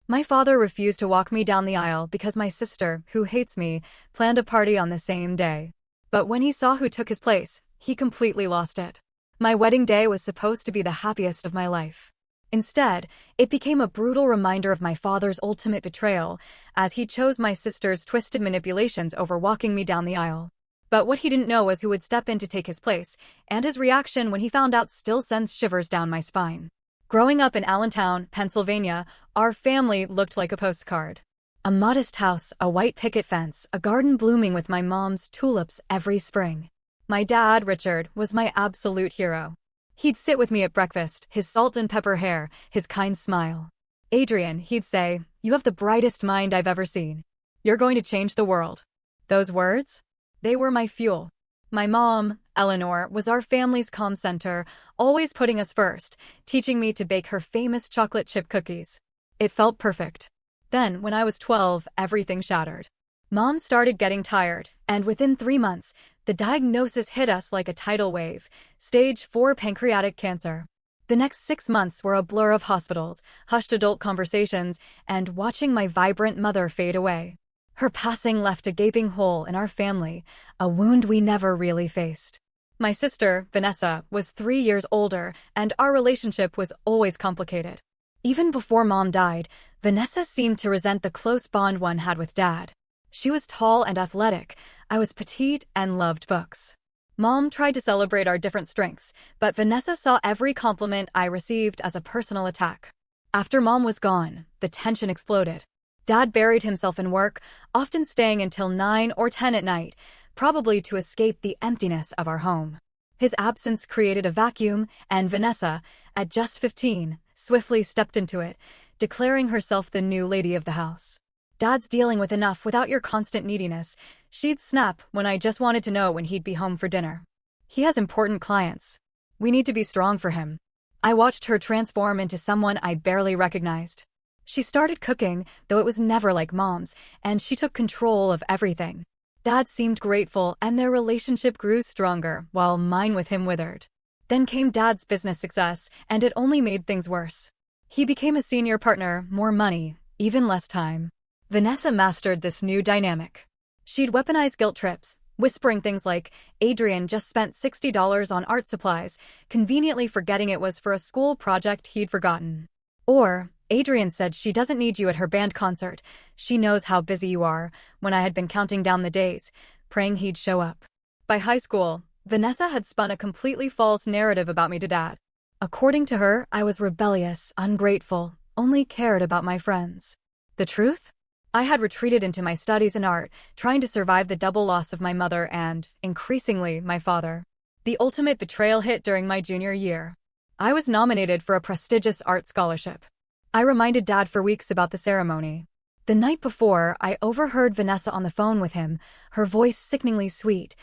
My father refused to walk me down the aisle because my sister, who hates me, planned a party on the same day. But when he saw who took his place, he completely lost it. My wedding day was supposed to be the happiest of my life. Instead, it became a brutal reminder of my father's ultimate betrayal, as he chose my sister's twisted manipulations over walking me down the aisle. But what he didn't know was who would step in to take his place, and his reaction when he found out still sends shivers down my spine. Growing up in Allentown, Pennsylvania, our family looked like a postcard. A modest house, a white picket fence, a garden blooming with my mom's tulips every spring. My dad, Richard, was my absolute hero. He'd sit with me at breakfast, his salt and pepper hair, his kind smile. "Adrian," he'd say, "you have the brightest mind I've ever seen. You're going to change the world." Those words? They were my fuel. My mom, Eleanor, was our family's calm center, always putting us first, teaching me to bake her famous chocolate chip cookies. It felt perfect. Then, when I was 12, everything shattered. Mom started getting tired, and within 3 months, the diagnosis hit us like a tidal wave: stage 4 pancreatic cancer. The next 6 months were a blur of hospitals, hushed adult conversations, and watching my vibrant mother fade away. Her passing left a gaping hole in our family, a wound we never really faced. My sister, Vanessa, was 3 years older, and our relationship was always complicated. Even before Mom died, Vanessa seemed to resent the close bond one had with Dad. She was tall and athletic. I was petite and loved books. Mom tried to celebrate our different strengths, but Vanessa saw every compliment I received as a personal attack. After Mom was gone, the tension exploded. Dad buried himself in work, often staying until 9 or 10 at night, probably to escape the emptiness of our home. His absence created a vacuum, and Vanessa, at just 15, swiftly stepped into it, declaring herself the new lady of the house. "Dad's dealing with enough without your constant neediness," she'd snap when I just wanted to know when he'd be home for dinner. "He has important clients. We need to be strong for him." I watched her transform into someone I barely recognized. She started cooking, though it was never like Mom's, and she took control of everything. Dad seemed grateful, and their relationship grew stronger, while mine with him withered. Then came Dad's business success, and it only made things worse. He became a senior partner, more money, even less time. Vanessa mastered this new dynamic. She'd weaponize guilt trips, whispering things like, "Adrian just spent $60 on art supplies," conveniently forgetting it was for a school project he'd forgotten. Or, "Adrian said she doesn't need you at her band concert. She knows how busy you are," when I had been counting down the days, praying he'd show up. By high school, Vanessa had spun a completely false narrative about me to Dad. According to her, I was rebellious, ungrateful, only cared about my friends. The truth? I had retreated into my studies in art, trying to survive the double loss of my mother and, increasingly, my father. The ultimate betrayal hit during my junior year. I was nominated for a prestigious art scholarship. I reminded Dad for weeks about the ceremony. The night before, I overheard Vanessa on the phone with him, her voice sickeningly sweet.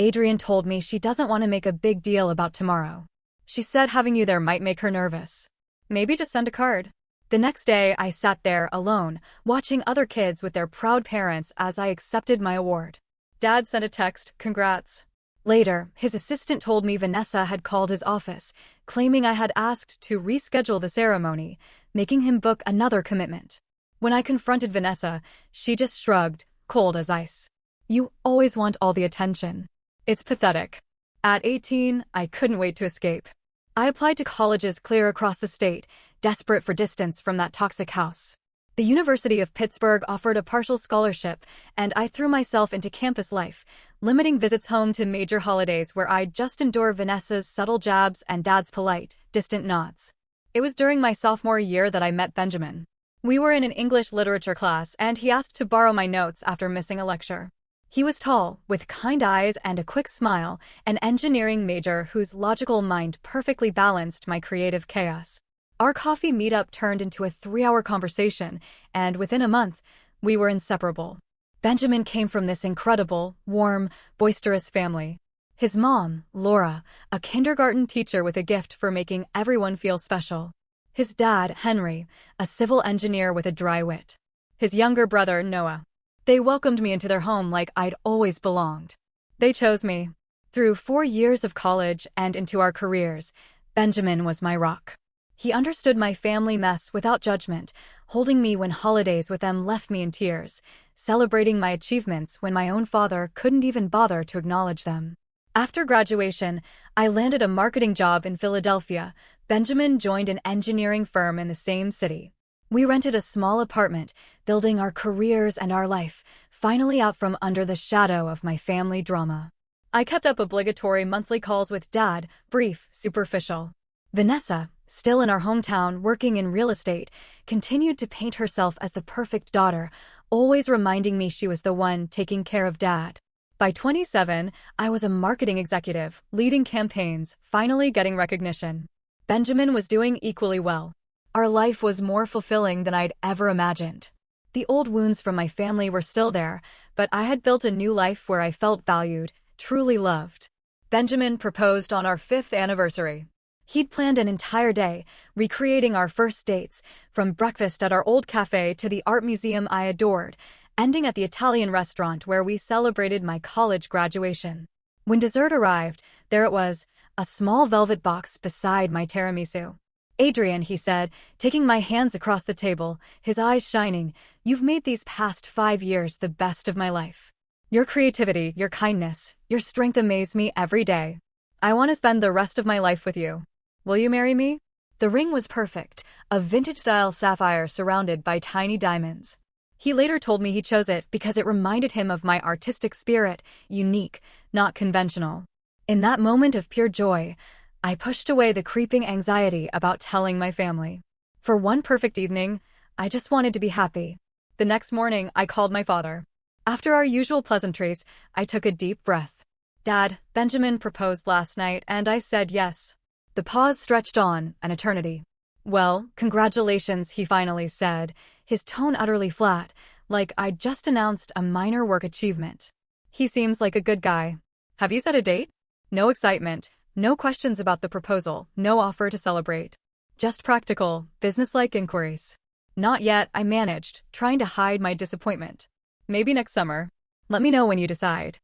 "Adrian told me she doesn't want to make a big deal about tomorrow. She said having you there might make her nervous. Maybe just send a card." The next day, I sat there alone, watching other kids with their proud parents as I accepted my award. Dad sent a text, "Congrats." Later, his assistant told me Vanessa had called his office, claiming I had asked to reschedule the ceremony, making him book another commitment. When I confronted Vanessa, she just shrugged, cold as ice. "You always want all the attention. It's pathetic." At 18, I couldn't wait to escape. I applied to colleges clear across the state, desperate for distance from that toxic house. The University of Pittsburgh offered a partial scholarship, and I threw myself into campus life, limiting visits home to major holidays where I'd just endure Vanessa's subtle jabs and Dad's polite, distant nods. It was during my sophomore year that I met Benjamin. We were in an English literature class, and he asked to borrow my notes after missing a lecture. He was tall, with kind eyes and a quick smile, an engineering major whose logical mind perfectly balanced my creative chaos. Our coffee meetup turned into a 3-hour conversation, and within a month, we were inseparable. Benjamin came from this incredible, warm, boisterous family. His mom, Laura, a kindergarten teacher with a gift for making everyone feel special. His dad, Henry, a civil engineer with a dry wit. His younger brother, Noah. They welcomed me into their home like I'd always belonged. They chose me. Through 4 years of college and into our careers, Benjamin was my rock. He understood my family mess without judgment, holding me when holidays with them left me in tears, celebrating my achievements when my own father couldn't even bother to acknowledge them. After graduation, I landed a marketing job in Philadelphia. Benjamin joined an engineering firm in the same city. We rented a small apartment, building our careers and our life, finally out from under the shadow of my family drama. I kept up obligatory monthly calls with Dad, brief, superficial. Vanessa, still in our hometown working in real estate, continued to paint herself as the perfect daughter, always reminding me she was the one taking care of Dad. By 27, I was a marketing executive, leading campaigns, finally getting recognition. Benjamin was doing equally well. Our life was more fulfilling than I'd ever imagined. The old wounds from my family were still there, but I had built a new life where I felt valued, truly loved. Benjamin proposed on our 5th anniversary. He'd planned an entire day, recreating our first dates, from breakfast at our old cafe to the art museum I adored, ending at the Italian restaurant where we celebrated my college graduation. When dessert arrived, there it was, a small velvet box beside my tiramisu. "Adrian," he said, taking my hands across the table, his eyes shining, "you've made these past 5 years the best of my life. Your creativity, your kindness, your strength amaze me every day. I want to spend the rest of my life with you. Will you marry me?" The ring was perfect, a vintage-style sapphire surrounded by tiny diamonds. He later told me he chose it because it reminded him of my artistic spirit, unique, not conventional. In that moment of pure joy, I pushed away the creeping anxiety about telling my family. For one perfect evening, I just wanted to be happy. The next morning, I called my father. After our usual pleasantries, I took a deep breath. "Dad, Benjamin proposed last night, and I said yes." The pause stretched on, an eternity. "Well, congratulations," he finally said, his tone utterly flat, like I'd just announced a minor work achievement. "He seems like a good guy. Have you set a date?" No excitement, no questions about the proposal, no offer to celebrate. Just practical, businesslike inquiries. "Not yet," I managed, trying to hide my disappointment. "Maybe next summer. Let me know when you decide."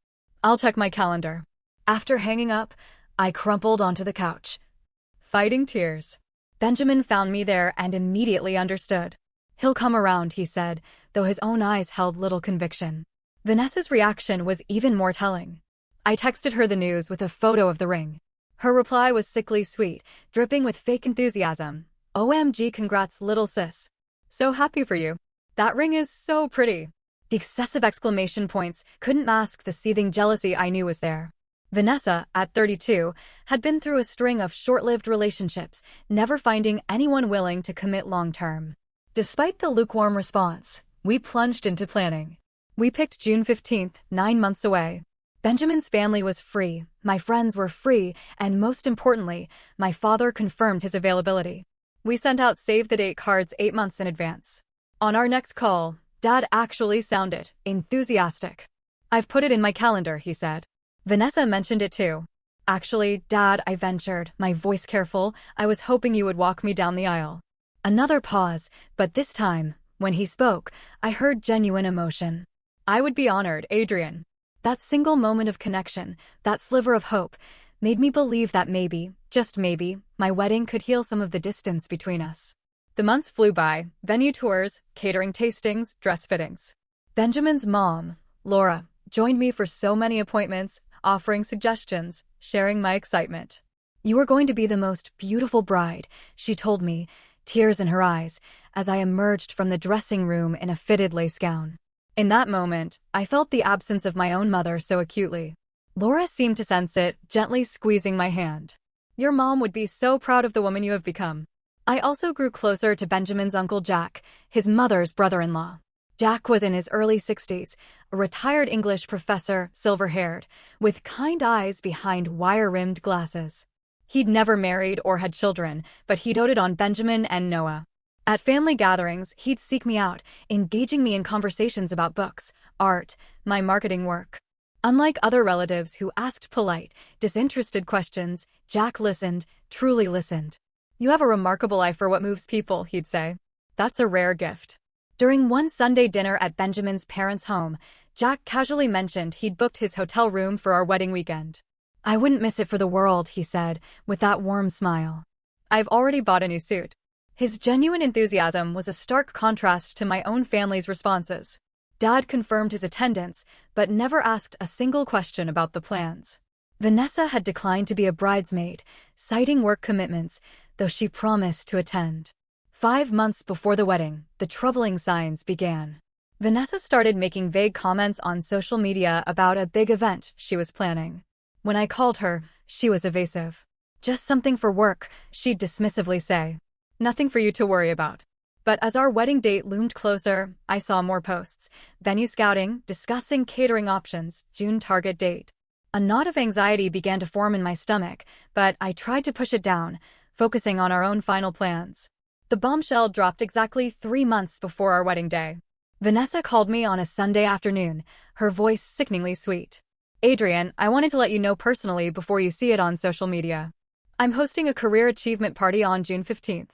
"I'll check my calendar." After hanging up, I crumpled onto the couch, fighting tears. Benjamin found me there and immediately understood. "He'll come around," he said, though his own eyes held little conviction. Vanessa's reaction was even more telling. I texted her the news with a photo of the ring. Her reply was sickly sweet, dripping with fake enthusiasm. "OMG, congrats, little sis. So happy for you. That ring is so pretty." The excessive exclamation points couldn't mask the seething jealousy I knew was there. Vanessa, at 32, had been through a string of short-lived relationships, never finding anyone willing to commit long-term. Despite the lukewarm response, we plunged into planning. We picked June 15th, 9 months away. Benjamin's family was free, my friends were free, and most importantly, my father confirmed his availability. We sent out save-the-date cards 8 months in advance. On our next call, Dad actually sounded enthusiastic. "I've put it in my calendar," he said. Vanessa mentioned it too. "Actually, Dad," I ventured, my voice careful, "I was hoping you would walk me down the aisle." Another pause, but this time, when he spoke, I heard genuine emotion. "I would be honored, Adrian." That single moment of connection, that sliver of hope, made me believe that maybe, just maybe, my wedding could heal some of the distance between us. The months flew by, venue tours, catering tastings, dress fittings. Benjamin's mom, Laura, joined me for so many appointments, offering suggestions, sharing my excitement. "You are going to be the most beautiful bride," she told me, tears in her eyes, as I emerged from the dressing room in a fitted lace gown. In that moment, I felt the absence of my own mother so acutely. Laura seemed to sense it, gently squeezing my hand. "Your mom would be so proud of the woman you have become." I also grew closer to Benjamin's uncle Jack, his mother's brother-in-law. Jack was in his early 60s, a retired English professor, silver-haired, with kind eyes behind wire-rimmed glasses. He'd never married or had children, but he doted on Benjamin and Noah. At family gatherings, he'd seek me out, engaging me in conversations about books, art, my marketing work. Unlike other relatives who asked polite, disinterested questions, Jack listened, truly listened. "You have a remarkable eye for what moves people," he'd say. "That's a rare gift." During one Sunday dinner at Benjamin's parents' home, Jack casually mentioned he'd booked his hotel room for our wedding weekend. "I wouldn't miss it for the world," he said, with that warm smile. I've already bought a new suit. His genuine enthusiasm was a stark contrast to my own family's responses. Dad confirmed his attendance, but never asked a single question about the plans. Vanessa had declined to be a bridesmaid, citing work commitments, though she promised to attend. 5 months before the wedding, the troubling signs began. Vanessa started making vague comments on social media about a big event she was planning. When I called her, she was evasive. Just something for work, she'd dismissively say. Nothing for you to worry about. But as our wedding date loomed closer, I saw more posts. Venue scouting, discussing catering options, June target date. A knot of anxiety began to form in my stomach, but I tried to push it down, focusing on our own final plans. The bombshell dropped exactly 3 months before our wedding day. Vanessa called me on a Sunday afternoon, her voice sickeningly sweet. Adrian, I wanted to let you know personally before you see it on social media. I'm hosting a career achievement party on June 15th.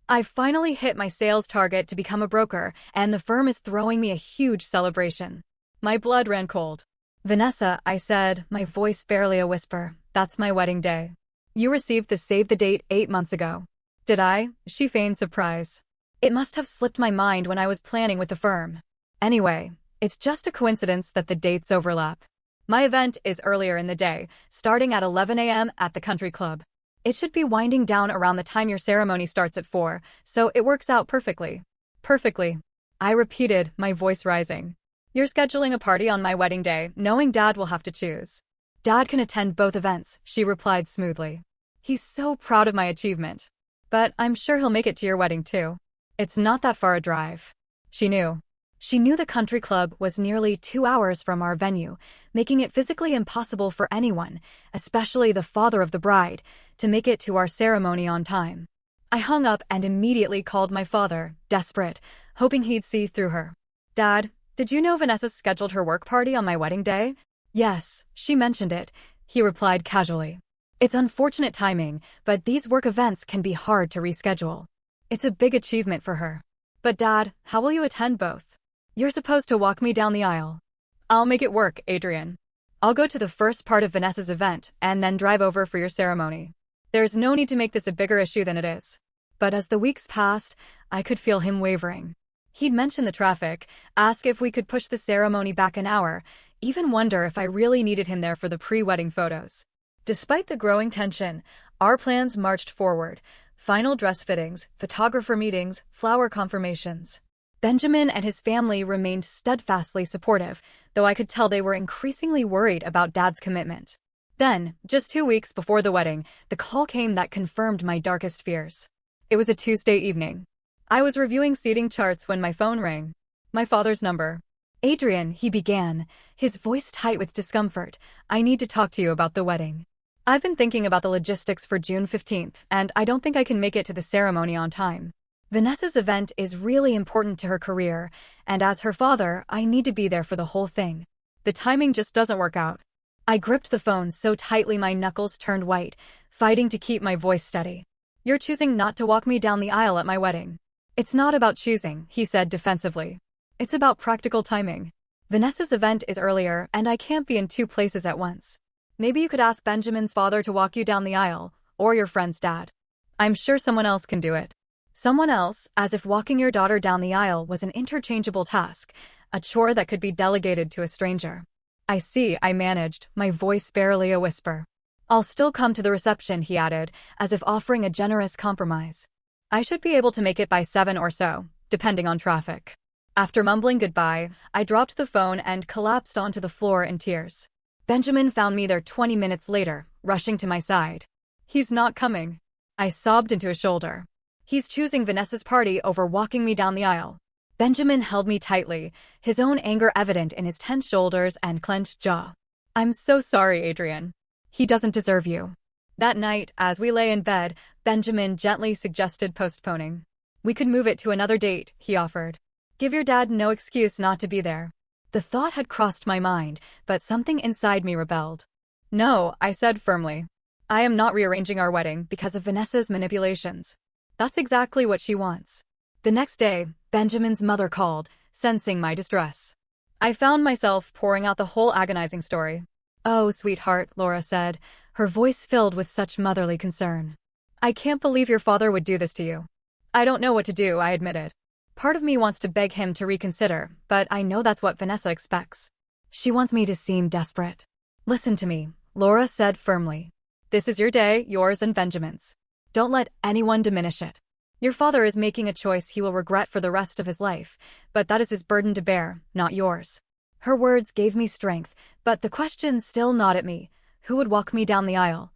I've finally hit my sales target to become a broker, and the firm is throwing me a huge celebration. My blood ran cold. Vanessa, I said, my voice barely a whisper, that's my wedding day. You received the save the date 8 months ago. Did I? She feigned surprise. It must have slipped my mind when I was planning with the firm. Anyway, it's just a coincidence that the dates overlap. My event is earlier in the day, starting at 11 a.m. at the country club. It should be winding down around the time your ceremony starts at 4, so it works out perfectly. Perfectly. I repeated, my voice rising. You're scheduling a party on my wedding day, knowing Dad will have to choose. Dad can attend both events, she replied smoothly. He's so proud of my achievement. But I'm sure he'll make it to your wedding too. It's not that far a drive. She knew. She knew the country club was nearly 2 hours from our venue, making it physically impossible for anyone, especially the father of the bride, to make it to our ceremony on time. I hung up and immediately called my father, desperate, hoping he'd see through her. Dad, did you know Vanessa scheduled her work party on my wedding day? Yes, she mentioned it, he replied casually. It's unfortunate timing, but these work events can be hard to reschedule. It's a big achievement for her. But Dad, how will you attend both? You're supposed to walk me down the aisle. I'll make it work, Adrian. I'll go to the first part of Vanessa's event and then drive over for your ceremony. There's no need to make this a bigger issue than it is. But as the weeks passed, I could feel him wavering. He'd mention the traffic, ask if we could push the ceremony back an hour, even wonder if I really needed him there for the pre-wedding photos. Despite the growing tension, our plans marched forward. Final dress fittings, photographer meetings, flower confirmations. Benjamin and his family remained steadfastly supportive, though I could tell they were increasingly worried about Dad's commitment. Then, just 2 weeks before the wedding, the call came that confirmed my darkest fears. It was a Tuesday evening. I was reviewing seating charts when my phone rang. My father's number. Adrian, he began, his voice tight with discomfort. I need to talk to you about the wedding. I've been thinking about the logistics for June 15th, and I don't think I can make it to the ceremony on time. Vanessa's event is really important to her career, and as her father, I need to be there for the whole thing. The timing just doesn't work out. I gripped the phone so tightly my knuckles turned white, fighting to keep my voice steady. You're choosing not to walk me down the aisle at my wedding. It's not about choosing, he said defensively. It's about practical timing. Vanessa's event is earlier, and I can't be in 2 places at once. Maybe you could ask Benjamin's father to walk you down the aisle, or your friend's dad. I'm sure someone else can do it. Someone else, as if walking your daughter down the aisle was an interchangeable task, a chore that could be delegated to a stranger. I see, I managed, my voice barely a whisper. I'll still come to the reception, he added, as if offering a generous compromise. I should be able to make it by 7 or so, depending on traffic. After mumbling goodbye, I dropped the phone and collapsed onto the floor in tears. Benjamin found me there 20 minutes later, rushing to my side. He's not coming. I sobbed into his shoulder. He's choosing Vanessa's party over walking me down the aisle. Benjamin held me tightly, his own anger evident in his tense shoulders and clenched jaw. I'm so sorry, Adrian. He doesn't deserve you. That night, as we lay in bed, Benjamin gently suggested postponing. We could move it to another date, he offered. Give your dad no excuse not to be there. The thought had crossed my mind, but something inside me rebelled. No, I said firmly. I am not rearranging our wedding because of Vanessa's manipulations. That's exactly what she wants. The next day, Benjamin's mother called, sensing my distress. I found myself pouring out the whole agonizing story. Oh, sweetheart, Laura said, her voice filled with such motherly concern. I can't believe your father would do this to you. I don't know what to do, I admitted. Part of me wants to beg him to reconsider, but I know that's what Vanessa expects. She wants me to seem desperate. Listen to me, Laura said firmly. This is your day, yours and Benjamin's. Don't let anyone diminish it. Your father is making a choice he will regret for the rest of his life, but that is his burden to bear, not yours. Her words gave me strength, but the question still gnawed at me. Who would walk me down the aisle?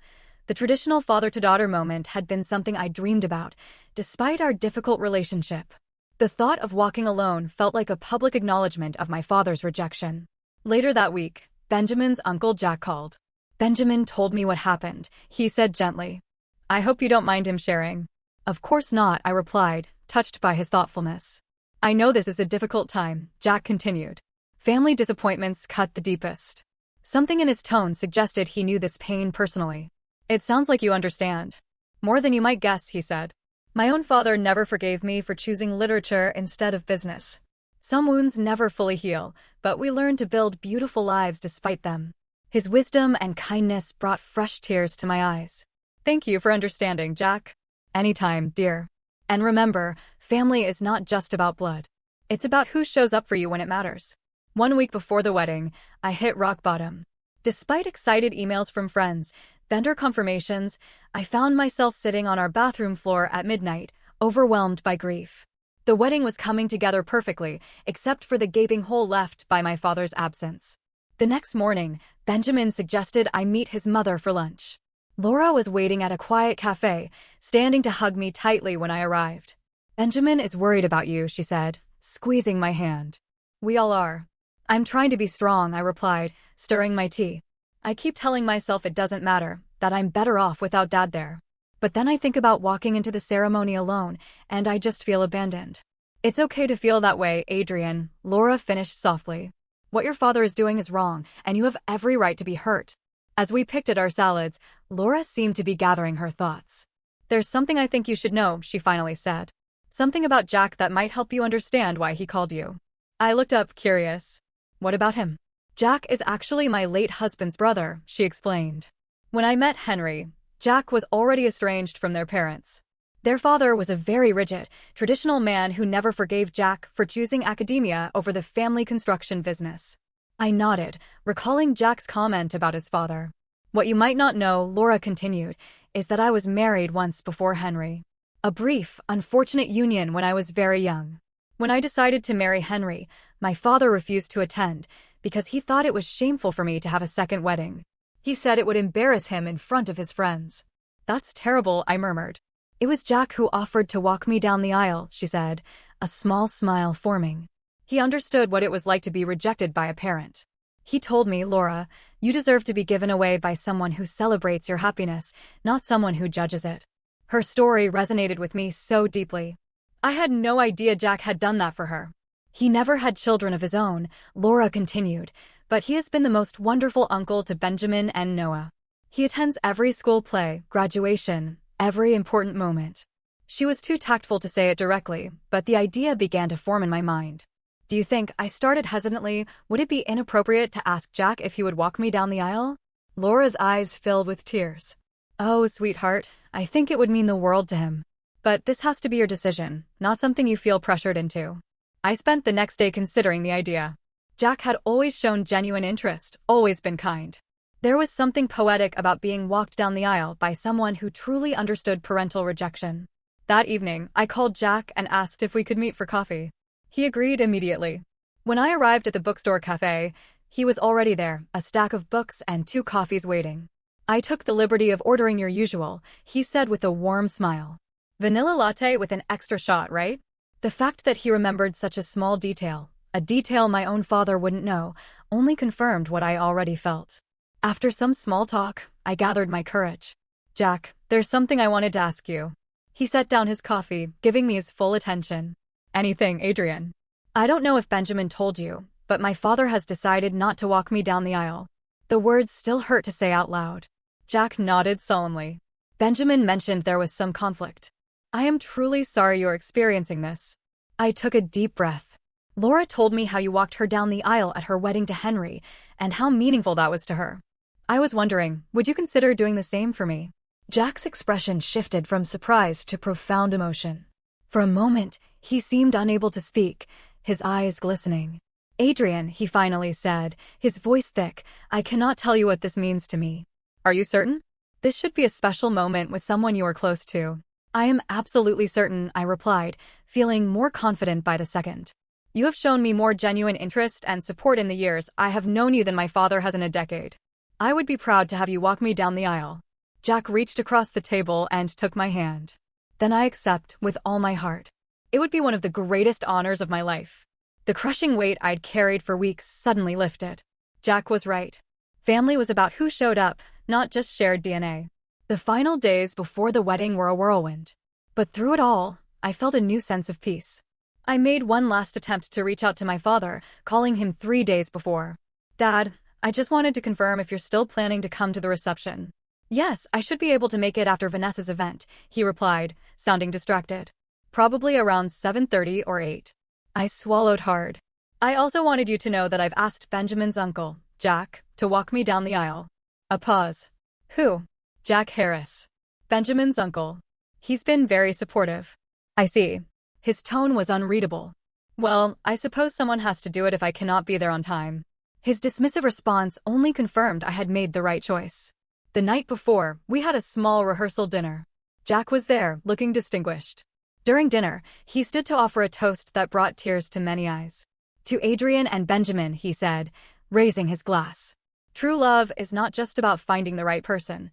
The traditional father-to-daughter moment had been something I dreamed about, despite our difficult relationship. The thought of walking alone felt like a public acknowledgement of my father's rejection. Later that week, Benjamin's uncle Jack called. Benjamin told me what happened, he said gently. I hope you don't mind him sharing. Of course not, I replied, touched by his thoughtfulness. I know this is a difficult time, Jack continued. Family disappointments cut the deepest. Something in his tone suggested he knew this pain personally. It sounds like you understand. More than you might guess, he said. My own father never forgave me for choosing literature instead of business. Some wounds never fully heal, but we learn to build beautiful lives despite them. His wisdom and kindness brought fresh tears to my eyes. Thank you for understanding, Jack. Anytime, dear. And remember, family is not just about blood. It's about who shows up for you when it matters. 1 week before the wedding, I hit rock bottom. Despite excited emails from friends, vendor confirmations, I found myself sitting on our bathroom floor at midnight, overwhelmed by grief. The wedding was coming together perfectly, except for the gaping hole left by my father's absence. The next morning, Benjamin suggested I meet his mother for lunch. Laura was waiting at a quiet cafe, standing to hug me tightly when I arrived. Benjamin is worried about you, she said, squeezing my hand. We all are. I'm trying to be strong, I replied, stirring my tea. I keep telling myself it doesn't matter, that I'm better off without Dad there. But then I think about walking into the ceremony alone, and I just feel abandoned. It's okay to feel that way, Adrian, Laura finished softly. What your father is doing is wrong, and you have every right to be hurt. As we picked at our salads, Laura seemed to be gathering her thoughts. There's something I think you should know, she finally said. Something about Jack that might help you understand why he called you. I looked up, curious. What about him? Jack is actually my late husband's brother, she explained. When I met Henry, Jack was already estranged from their parents. Their father was a very rigid, traditional man who never forgave Jack for choosing academia over the family construction business. I nodded, recalling Jack's comment about his father. What you might not know, Laura continued, is that I was married once before Henry. A brief, unfortunate union when I was very young. When I decided to marry Henry, my father refused to attend because he thought it was shameful for me to have a second wedding. He said it would embarrass him in front of his friends. That's terrible, I murmured. It was Jack who offered to walk me down the aisle, she said, a small smile forming. He understood what it was like to be rejected by a parent. He told me, Laura, you deserve to be given away by someone who celebrates your happiness, not someone who judges it. Her story resonated with me so deeply. I had no idea Jack had done that for her. He never had children of his own, Laura continued, but he has been the most wonderful uncle to Benjamin and Noah. He attends every school play, graduation, every important moment. She was too tactful to say it directly, but the idea began to form in my mind. Do you think, I started hesitantly, would it be inappropriate to ask Jack if he would walk me down the aisle? Laura's eyes filled with tears. Oh, sweetheart, I think it would mean the world to him. But this has to be your decision, not something you feel pressured into. I spent the next day considering the idea. Jack had always shown genuine interest, always been kind. There was something poetic about being walked down the aisle by someone who truly understood parental rejection. That evening, I called Jack and asked if we could meet for coffee. He agreed immediately. When I arrived at the bookstore cafe, he was already there, a stack of books and 2 coffees waiting. I took the liberty of ordering your usual, he said with a warm smile. Vanilla latte with an extra shot, right? The fact that he remembered such a small detail, a detail my own father wouldn't know, only confirmed what I already felt. After some small talk, I gathered my courage. Jack, there's something I wanted to ask you. He set down his coffee, giving me his full attention. Anything, Adrian. I don't know if Benjamin told you, but my father has decided not to walk me down the aisle. The words still hurt to say out loud. Jack nodded solemnly. Benjamin mentioned there was some conflict. I am truly sorry you're experiencing this. I took a deep breath. Laura told me how you walked her down the aisle at her wedding to Henry, and how meaningful that was to her. I was wondering, would you consider doing the same for me? Jack's expression shifted from surprise to profound emotion. For a moment, he seemed unable to speak, his eyes glistening. "Adrian," he finally said, his voice thick, "I cannot tell you what this means to me." "Are you certain? This should be a special moment with someone you are close to." "I am absolutely certain," I replied, feeling more confident by the second. "You have shown me more genuine interest and support in the years I have known you than my father has in a decade. I would be proud to have you walk me down the aisle." Jack reached across the table and took my hand. "Then I accept with all my heart. It would be one of the greatest honors of my life." The crushing weight I'd carried for weeks suddenly lifted. Jack was right. Family was about who showed up, not just shared DNA. The final days before the wedding were a whirlwind. But through it all, I felt a new sense of peace. I made one last attempt to reach out to my father, calling him 3 days before. "Dad, I just wanted to confirm if you're still planning to come to the reception." "Yes, I should be able to make it after Vanessa's event," he replied, sounding distracted. "Probably around 7:30 or 8. I swallowed hard. "I also wanted you to know that I've asked Benjamin's uncle, Jack, to walk me down the aisle." A pause. "Who?" "Jack Harris. Benjamin's uncle. He's been very supportive." "I see." His tone was unreadable. "Well, I suppose someone has to do it if I cannot be there on time." His dismissive response only confirmed I had made the right choice. The night before, we had a small rehearsal dinner. Jack was there, looking distinguished. During dinner, he stood to offer a toast that brought tears to many eyes. "To Adrian and Benjamin," he said, raising his glass. "True love is not just about finding the right person,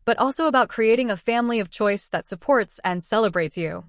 but also about creating a family of choice that supports and celebrates you.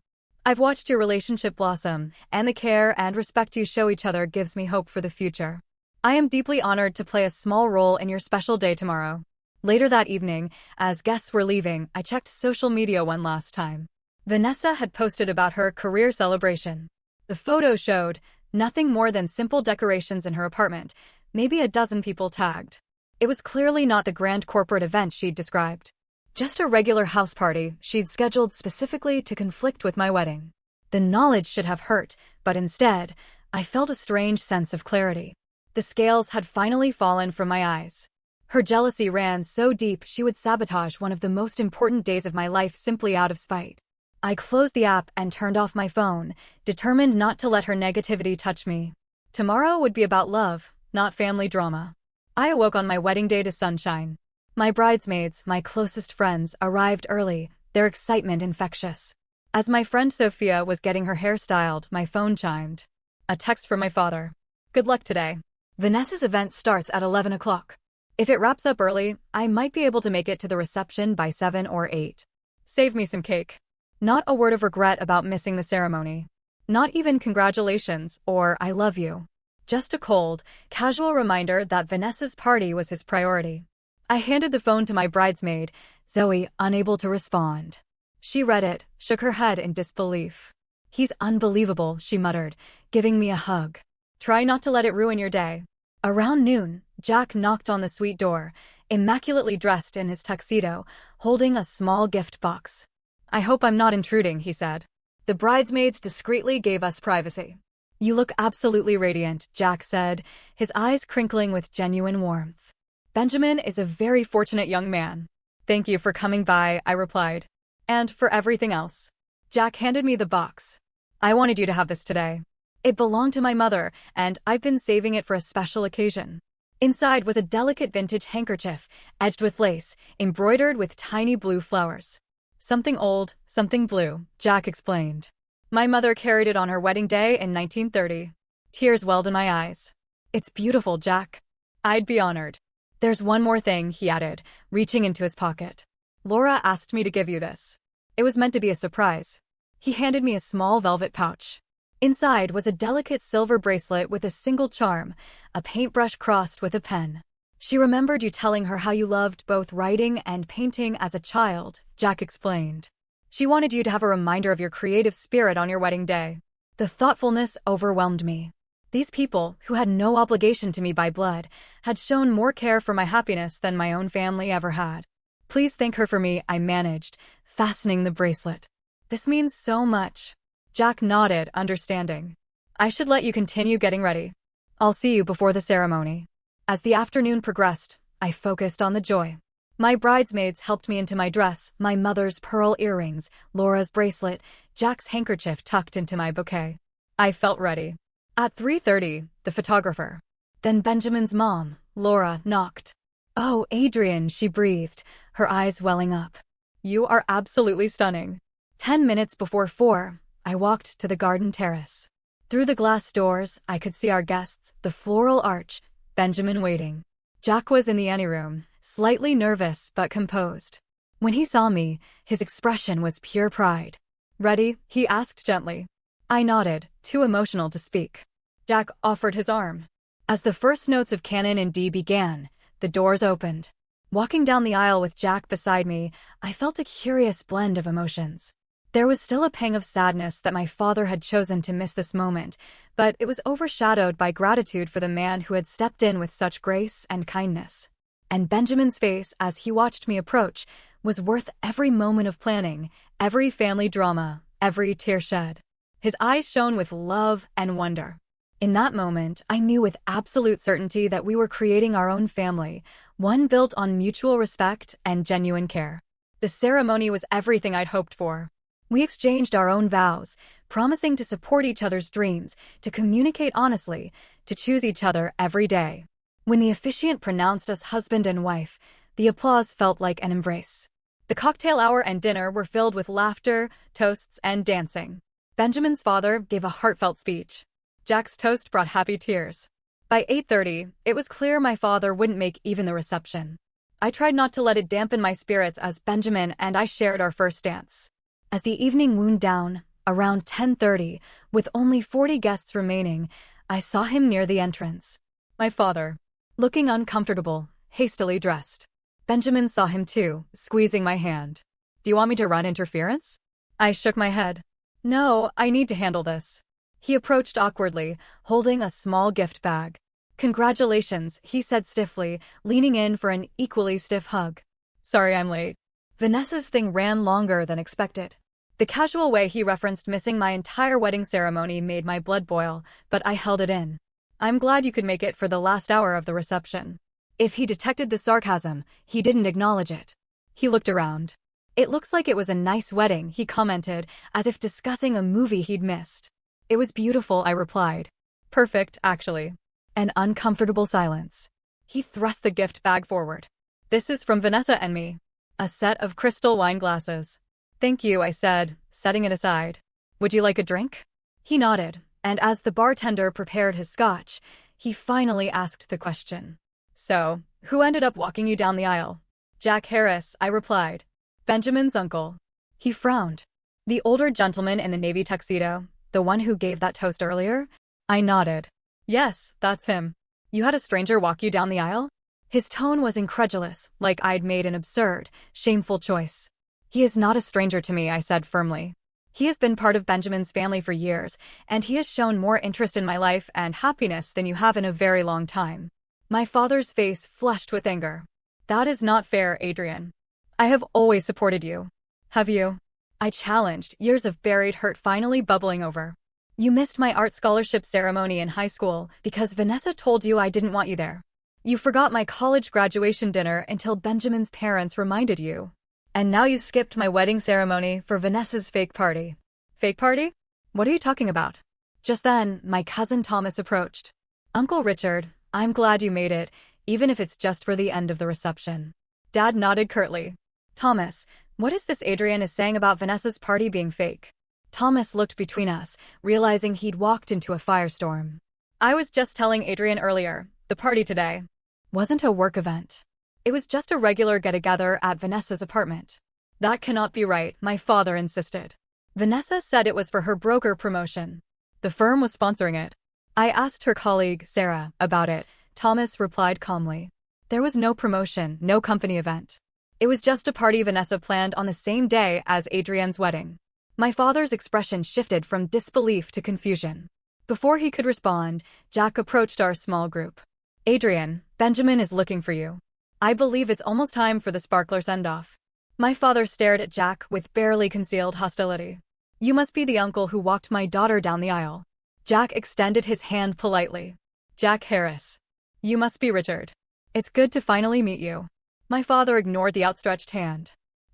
I've watched your relationship blossom, and the care and respect you show each other gives me hope for the future. I am deeply honored to play a small role in your special day tomorrow." Later that evening, as guests were leaving, I checked social media one last time. Vanessa had posted about her career celebration. The photo showed nothing more than simple decorations in her apartment, maybe a dozen people tagged. It was clearly not the grand corporate event she'd described. Just a regular house party she'd scheduled specifically to conflict with my wedding. The knowledge should have hurt, but instead, I felt a strange sense of clarity. The scales had finally fallen from my eyes. Her jealousy ran so deep she would sabotage one of the most important days of my life simply out of spite. I closed the app and turned off my phone, determined not to let her negativity touch me. Tomorrow would be about love, not family drama. I awoke on my wedding day to sunshine. My bridesmaids, my closest friends, arrived early, their excitement infectious. As my friend Sophia was getting her hair styled, my phone chimed. A text from my father. "Good luck today. Vanessa's event starts at 11 o'clock. If it wraps up early, I might be able to make it to the reception by 7 or 8. Save me some cake." Not a word of regret about missing the ceremony. Not even congratulations or "I love you." Just a cold, casual reminder that Vanessa's party was his priority. I handed the phone to my bridesmaid, Zoe, unable to respond. She read it, shook her head in disbelief. "He's unbelievable," she muttered, giving me a hug. "Try not to let it ruin your day." Around noon, Jack knocked on the suite door, immaculately dressed in his tuxedo, holding a small gift box. "I hope I'm not intruding," he said. The bridesmaids discreetly gave us privacy. "You look absolutely radiant," Jack said, his eyes crinkling with genuine warmth. "Benjamin is a very fortunate young man." "Thank you for coming by," I replied. "And for everything else." Jack handed me the box. "I wanted you to have this today. It belonged to my mother, and I've been saving it for a special occasion." Inside was a delicate vintage handkerchief, edged with lace, embroidered with tiny blue flowers. "Something old, something blue," Jack explained. "My mother carried it on her wedding day in 1930. Tears welled in my eyes. "It's beautiful, Jack." "I'd be honored." "There's one more thing," he added, reaching into his pocket. "Laura asked me to give you this. It was meant to be a surprise." He handed me a small velvet pouch. Inside was a delicate silver bracelet with a single charm, a paintbrush crossed with a pen. "She remembered you telling her how you loved both writing and painting as a child," Jack explained. "She wanted you to have a reminder of your creative spirit on your wedding day." The thoughtfulness overwhelmed me. These people, who had no obligation to me by blood, had shown more care for my happiness than my own family ever had. "Please thank her for me," I managed, fastening the bracelet. "This means so much." Jack nodded, understanding. "I should let you continue getting ready. I'll see you before the ceremony." As the afternoon progressed, I focused on the joy. My bridesmaids helped me into my dress, my mother's pearl earrings, Laura's bracelet, Jack's handkerchief tucked into my bouquet. I felt ready. At 3:30, the photographer. Then Benjamin's mom, Laura, knocked. "Oh, Adrian," she breathed, her eyes welling up. "You are absolutely stunning." 10 minutes before 4, I walked to the garden terrace. Through the glass doors, I could see our guests, the floral arch, Benjamin waiting. Jack was in the anteroom, slightly nervous but composed. When he saw me, his expression was pure pride. "Ready?" he asked gently. I nodded, too emotional to speak. Jack offered his arm. As the first notes of Canon in D began, the doors opened. Walking down the aisle with Jack beside me, I felt a curious blend of emotions. There was still a pang of sadness that my father had chosen to miss this moment, but it was overshadowed by gratitude for the man who had stepped in with such grace and kindness. And Benjamin's face, as he watched me approach, was worth every moment of planning, every family drama, every tear shed. His eyes shone with love and wonder. In that moment, I knew with absolute certainty that we were creating our own family, one built on mutual respect and genuine care. The ceremony was everything I'd hoped for. We exchanged our own vows, promising to support each other's dreams, to communicate honestly, to choose each other every day. When the officiant pronounced us husband and wife, the applause felt like an embrace. The cocktail hour and dinner were filled with laughter, toasts, and dancing. Benjamin's father gave a heartfelt speech. Jack's toast brought happy tears. By 8:30, it was clear my father wouldn't make even the reception. I tried not to let it dampen my spirits as Benjamin and I shared our first dance. As the evening wound down, around 10:30, with only 40 guests remaining, I saw him near the entrance. My father, looking uncomfortable, hastily dressed. Benjamin saw him too, squeezing my hand. "Do you want me to run interference?" I shook my head. "No, I need to handle this." He approached awkwardly, holding a small gift bag. "Congratulations," he said stiffly, leaning in for an equally stiff hug. "Sorry I'm late." Vanessa's thing ran longer than expected. The casual way he referenced missing my entire wedding ceremony made my blood boil, but I held it in. "I'm glad you could make it for the last hour of the reception." If he detected the sarcasm, he didn't acknowledge it. He looked around. "It looks like it was a nice wedding," he commented, as if discussing a movie he'd missed. "It was beautiful," I replied. "Perfect, actually." An uncomfortable silence. He thrust the gift bag forward. "This is from Vanessa and me." A set of crystal wine glasses. "Thank you," I said, setting it aside. "Would you like a drink?" He nodded, and as the bartender prepared his scotch, he finally asked the question. "So, who ended up walking you down the aisle?" "Jack Harris," I replied. "Benjamin's uncle." He frowned. "The older gentleman in the navy tuxedo, the one who gave that toast earlier?" I nodded. "Yes, that's him." "You had a stranger walk you down the aisle?" His tone was incredulous, like I'd made an absurd, shameful choice. "He is not a stranger to me," I said firmly. "He has been part of Benjamin's family for years, and he has shown more interest in my life and happiness than you have in a very long time." My father's face flushed with anger. "That is not fair, Adrian. I have always supported you." "Have you?" I challenged, years of buried hurt finally bubbling over. "You missed my art scholarship ceremony in high school because Vanessa told you I didn't want you there. You forgot my college graduation dinner until Benjamin's parents reminded you. And now you skipped my wedding ceremony for Vanessa's fake party." "Fake party? What are you talking about?" Just then, my cousin Thomas approached. "Uncle Richard, I'm glad you made it, even if it's just for the end of the reception." Dad nodded curtly. "Thomas, what is this Adrian is saying about Vanessa's party being fake?" Thomas looked between us, realizing he'd walked into a firestorm. "I was just telling Adrian earlier, the party today wasn't a work event. It was just a regular get-together at Vanessa's apartment." "That cannot be right," my father insisted. "Vanessa said it was for her broker promotion. The firm was sponsoring it." "I asked her colleague, Sarah, about it," Thomas replied calmly. "There was no promotion, no company event. It was just a party Vanessa planned on the same day as Adrian's wedding." My father's expression shifted from disbelief to confusion. Before he could respond, Jack approached our small group. "Adrian, Benjamin is looking for you. I believe it's almost time for the sparkler send-off." My father stared at Jack with barely concealed hostility. "You must be the uncle who walked my daughter down the aisle." Jack extended his hand politely. "Jack Harris. You must be Richard. It's good to finally meet you." My father ignored the outstretched hand.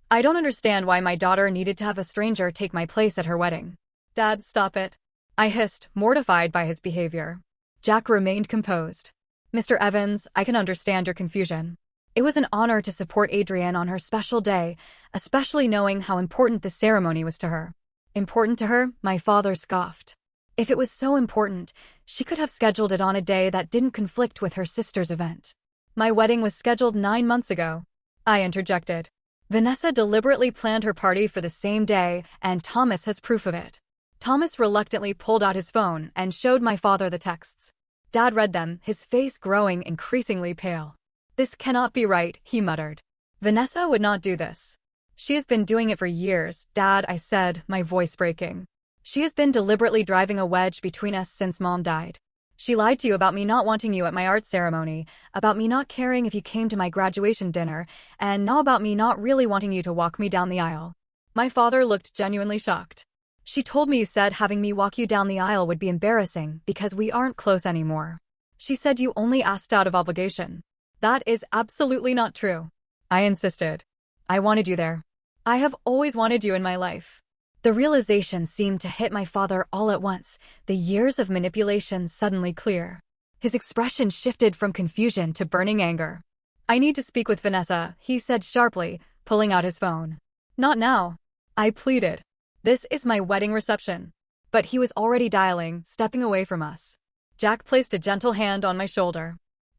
I don't understand why my daughter needed to have a stranger take my place at her wedding. Dad, stop it. I hissed, mortified by his behavior. Jack remained composed. Mr. Evans, I can understand your confusion. It was an honor to support Adrienne on her special day, especially knowing how important the ceremony was to her. Important to her? My father scoffed. If it was so important, she could have scheduled it on a day that didn't conflict with her sister's event. My wedding was scheduled 9 months ago. I interjected. Vanessa deliberately planned her party for the same day, and Thomas has proof of it. Thomas reluctantly pulled out his phone and showed my father the texts. Dad read them, his face growing increasingly pale. This cannot be right, he muttered. Vanessa would not do this. She has been doing it for years, Dad, I said, my voice breaking. She has been deliberately driving a wedge between us since Mom died. She lied to you about me not wanting you at my art ceremony, about me not caring if you came to my graduation dinner, and now about me not really wanting you to walk me down the aisle. My father looked genuinely shocked. She told me you said having me walk you down the aisle would be embarrassing because we aren't close anymore. She said you only asked out of obligation. That is absolutely not true. I insisted. I wanted you there. I have always wanted you in my life. The realization seemed to hit my father all at once, the years of manipulation suddenly clear. His expression shifted from confusion to burning anger. I need to speak with Vanessa, he said sharply, pulling out his phone. Not now. I pleaded. This is my wedding reception. But he was already dialing, stepping away from us. Jack placed a gentle hand on my shoulder.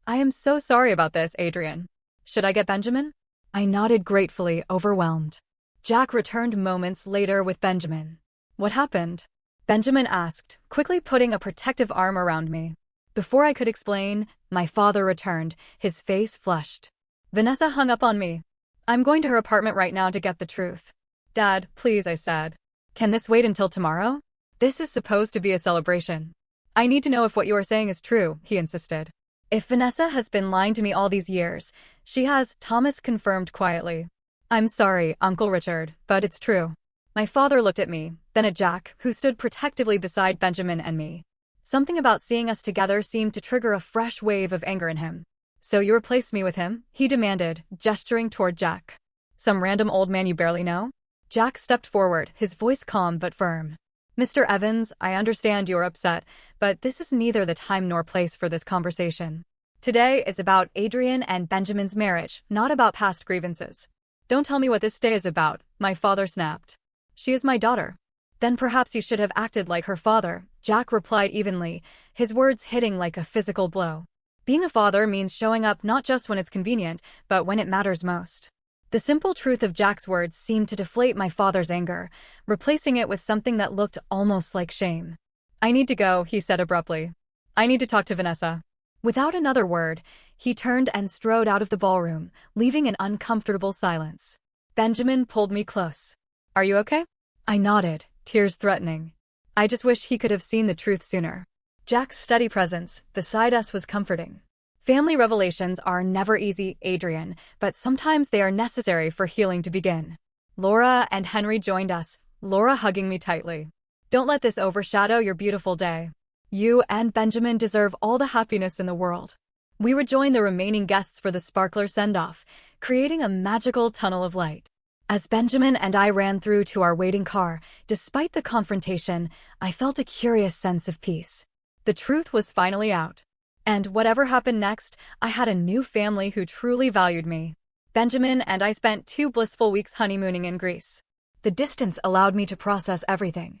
I am so sorry about this, Adrienne. Should I get Benjamin? I nodded gratefully, overwhelmed. Jack returned moments later with Benjamin. What happened? Benjamin asked, quickly putting a protective arm around me. Before I could explain, my father returned, his face flushed. Vanessa hung up on me. I'm going to her apartment right now to get the truth. Dad, please, I said. Can this wait until tomorrow? This is supposed to be a celebration. I need to know if what you are saying is true, he insisted. If Vanessa has been lying to me all these years, she has, Thomas confirmed quietly. I'm sorry, Uncle Richard, but it's true. My father looked at me, then at Jack, who stood protectively beside Benjamin and me. Something about seeing us together seemed to trigger a fresh wave of anger in him. So you replaced me with him? He demanded, gesturing toward Jack. Some random old man you barely know? Jack stepped forward, his voice calm but firm. Mr. Evans, I understand you are upset, but this is neither the time nor place for this conversation. Today is about Adrienne and Benjamin's marriage, not about past grievances. Don't tell me what this day is about, my father snapped. She is my daughter. Then perhaps you should have acted like her father, Jack replied evenly, his words hitting like a physical blow. Being a father means showing up not just when it's convenient, but when it matters most. The simple truth of Jack's words seemed to deflate my father's anger, replacing it with something that looked almost like shame. I need to go, he said abruptly. I need to talk to Vanessa. Without another word, he turned and strode out of the ballroom, leaving an uncomfortable silence. Benjamin pulled me close. Are you okay? I nodded, tears threatening. I just wish he could have seen the truth sooner. Jack's steady presence beside us was comforting. Family revelations are never easy, Adrienne, but sometimes they are necessary for healing to begin. Laura and Henry joined us, Laura hugging me tightly. Don't let this overshadow your beautiful day. You and Benjamin deserve all the happiness in the world. We rejoined the remaining guests for the sparkler send-off, creating a magical tunnel of light. As Benjamin and I ran through to our waiting car, despite the confrontation, I felt a curious sense of peace. The truth was finally out. And whatever happened next, I had a new family who truly valued me. Benjamin and I spent 2 blissful weeks honeymooning in Greece. The distance allowed me to process everything.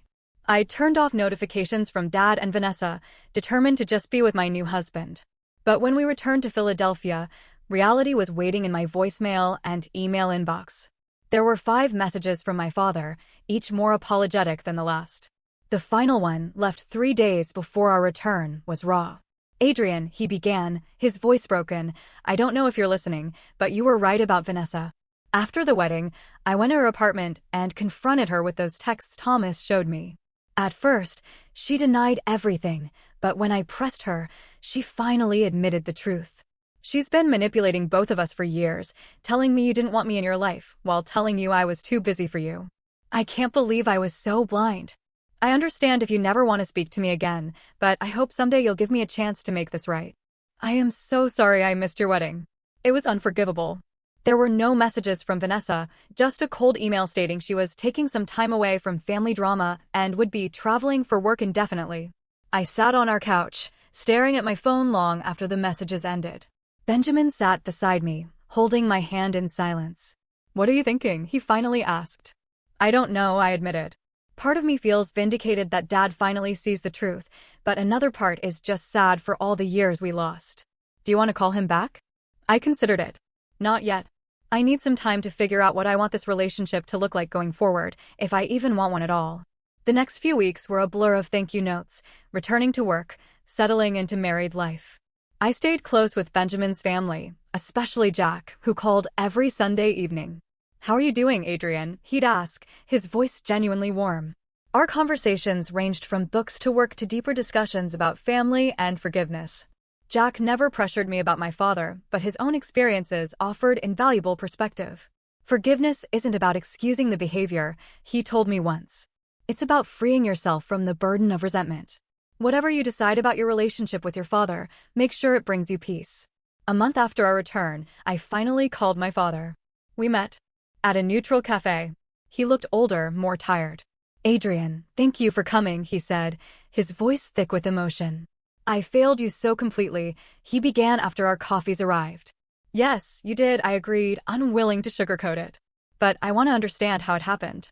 I turned off notifications from Dad and Vanessa, determined to just be with my new husband. But when we returned to Philadelphia, reality was waiting in my voicemail and email inbox. There were 5 messages from my father, each more apologetic than the last. The final one, left 3 days before our return, was raw. Adrienne, he began, his voice broken, I don't know if you're listening, but you were right about Vanessa. After the wedding, I went to her apartment and confronted her with those texts Thomas showed me. At first, she denied everything, but when I pressed her, she finally admitted the truth. She's been manipulating both of us for years, telling me you didn't want me in your life, while telling you I was too busy for you. I can't believe I was so blind. I understand if you never want to speak to me again, but I hope someday you'll give me a chance to make this right. I am so sorry I missed your wedding. It was unforgivable. There were no messages from Vanessa, just a cold email stating she was taking some time away from family drama and would be traveling for work indefinitely. I sat on our couch, staring at my phone long after the messages ended. Benjamin sat beside me, holding my hand in silence. "What are you thinking?" he finally asked. "I don't know," I admitted. Part of me feels vindicated that Dad finally sees the truth, but another part is just sad for all the years we lost. "Do you want to call him back?" I considered it. "Not yet. I need some time to figure out what I want this relationship to look like going forward, if I even want one at all." The next few weeks were a blur of thank you notes, returning to work, settling into married life. I stayed close with Benjamin's family, especially Jack, who called every Sunday evening. "How are you doing, Adrian?" he'd ask, his voice genuinely warm. Our conversations ranged from books to work to deeper discussions about family and forgiveness. Jack never pressured me about my father, but his own experiences offered invaluable perspective. "Forgiveness isn't about excusing the behavior," he told me once. "It's about freeing yourself from the burden of resentment. Whatever you decide about your relationship with your father, make sure it brings you peace." A month after our return, I finally called my father. We met at a neutral cafe. He looked older, more tired. "Adrian, thank you for coming," he said, his voice thick with emotion. "I failed you so completely," he began after our coffees arrived. "Yes, you did," I agreed, unwilling to sugarcoat it. "But I want to understand how it happened.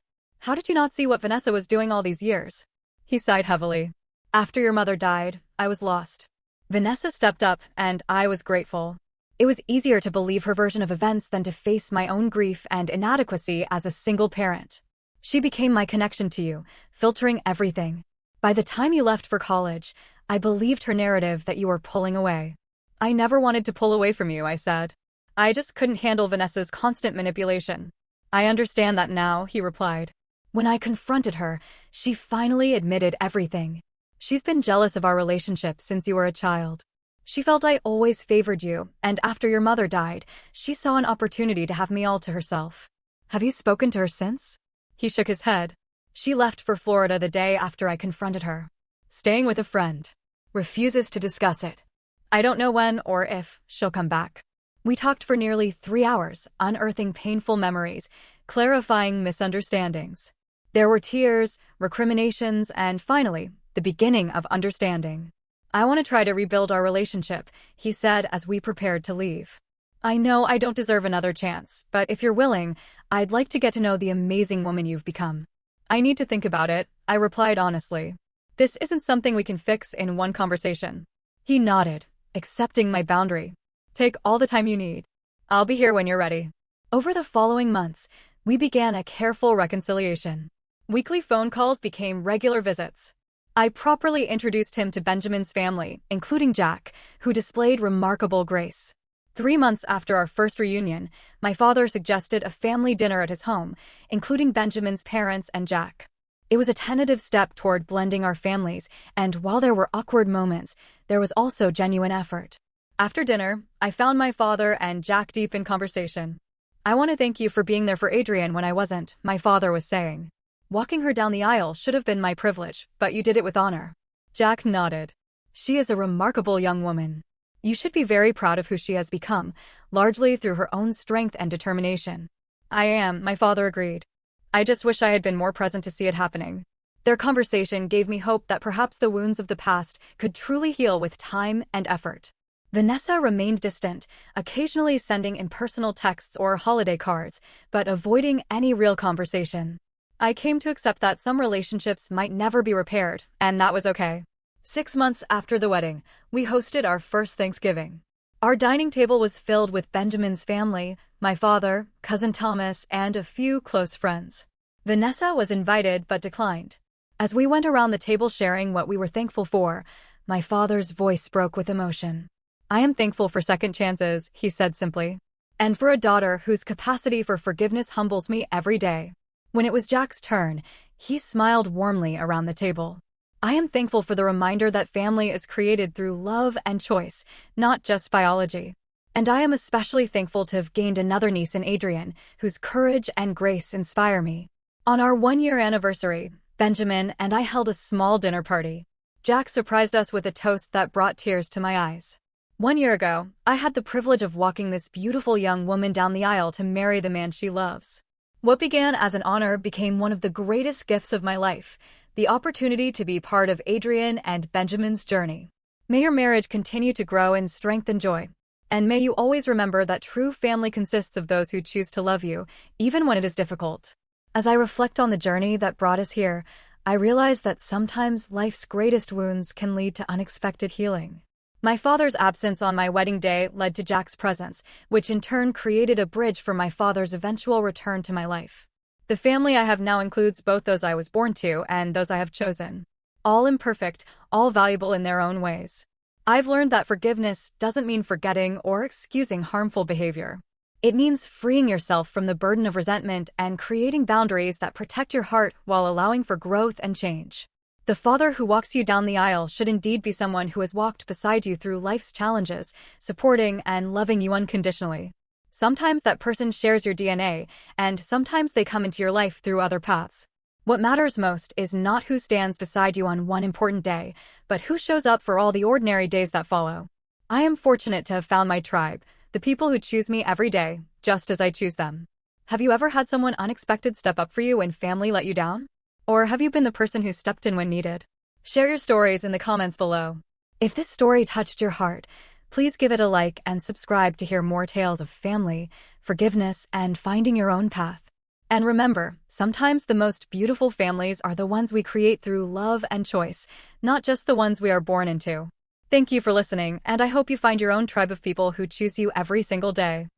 How did you not see what Vanessa was doing all these years?" He sighed heavily. "After your mother died, I was lost. Vanessa stepped up, and I was grateful. It was easier to believe her version of events than to face my own grief and inadequacy as a single parent. She became my connection to you, filtering everything. By the time you left for college, I believed her narrative that you were pulling away." "I never wanted to pull away from you," I said. "I just couldn't handle Vanessa's constant manipulation." "I understand that now," he replied. When I confronted her, she finally admitted everything. "She's been jealous of our relationship since you were a child. She felt I always favored you, and after your mother died, she saw an opportunity to have me all to herself." "Have you spoken to her since?" He shook his head. "She left for Florida the day after I confronted her. Staying with a friend. Refuses to discuss it. I don't know when or if she'll come back." We talked for nearly 3 hours, unearthing painful memories, clarifying misunderstandings. There were tears, recriminations, and finally, the beginning of understanding. "I want to try to rebuild our relationship," he said as we prepared to leave. "I know I don't deserve another chance, but if you're willing, I'd like to get to know the amazing woman you've become." "I need to think about it," I replied honestly. "This isn't something we can fix in one conversation." He nodded, accepting my boundary. "Take all the time you need. I'll be here when you're ready." Over the following months, we began a careful reconciliation. Weekly phone calls became regular visits. I properly introduced him to Benjamin's family, including Jack, who displayed remarkable grace. 3 months after our first reunion, my father suggested a family dinner at his home, including Benjamin's parents and Jack. It was a tentative step toward blending our families, and while there were awkward moments, there was also genuine effort. After dinner, I found my father and Jack deep in conversation. "I want to thank you for being there for Adrian when I wasn't," my father was saying. "Walking her down the aisle should have been my privilege, but you did it with honor." Jack nodded. "She is a remarkable young woman. You should be very proud of who she has become, largely through her own strength and determination." "I am," my father agreed. "I just wish I had been more present to see it happening." Their conversation gave me hope that perhaps the wounds of the past could truly heal with time and effort. Vanessa remained distant, occasionally sending impersonal texts or holiday cards, but avoiding any real conversation. I came to accept that some relationships might never be repaired, and that was okay. 6 months after the wedding, we hosted our first Thanksgiving. Our dining table was filled with Benjamin's family, my father, cousin Thomas, and a few close friends. Vanessa was invited but declined. As we went around the table sharing what we were thankful for, my father's voice broke with emotion. "I am thankful for second chances," he said simply. "And for a daughter whose capacity for forgiveness humbles me every day." When it was Jack's turn, he smiled warmly around the table. "I am thankful for the reminder that family is created through love and choice, not just biology. And I am especially thankful to have gained another niece in Adrian, whose courage and grace inspire me." On our 1-year anniversary, Benjamin and I held a small dinner party. Jack surprised us with a toast that brought tears to my eyes. 1 year ago, I had the privilege of walking this beautiful young woman down the aisle to marry the man she loves. What began as an honor became one of the greatest gifts of my life, the opportunity to be part of Adrian and Benjamin's journey. May your marriage continue to grow in strength and joy. And may you always remember that true family consists of those who choose to love you, even when it is difficult. As I reflect on the journey that brought us here, I realize that sometimes life's greatest wounds can lead to unexpected healing. My father's absence on my wedding day led to Jack's presence, which in turn created a bridge for my father's eventual return to my life. The family I have now includes both those I was born to and those I have chosen. All imperfect, all valuable in their own ways. I've learned that forgiveness doesn't mean forgetting or excusing harmful behavior. It means freeing yourself from the burden of resentment and creating boundaries that protect your heart while allowing for growth and change. The father who walks you down the aisle should indeed be someone who has walked beside you through life's challenges, supporting and loving you unconditionally. Sometimes that person shares your DNA, and sometimes they come into your life through other paths. What matters most is not who stands beside you on one important day, but who shows up for all the ordinary days that follow. I am fortunate to have found my tribe, the people who choose me every day, just as I choose them. Have you ever had someone unexpected step up for you when family let you down? Or have you been the person who stepped in when needed? Share your stories in the comments below. If this story touched your heart, please give it a like and subscribe to hear more tales of family, forgiveness, and finding your own path. And remember, sometimes the most beautiful families are the ones we create through love and choice, not just the ones we are born into. Thank you for listening, and I hope you find your own tribe of people who choose you every single day.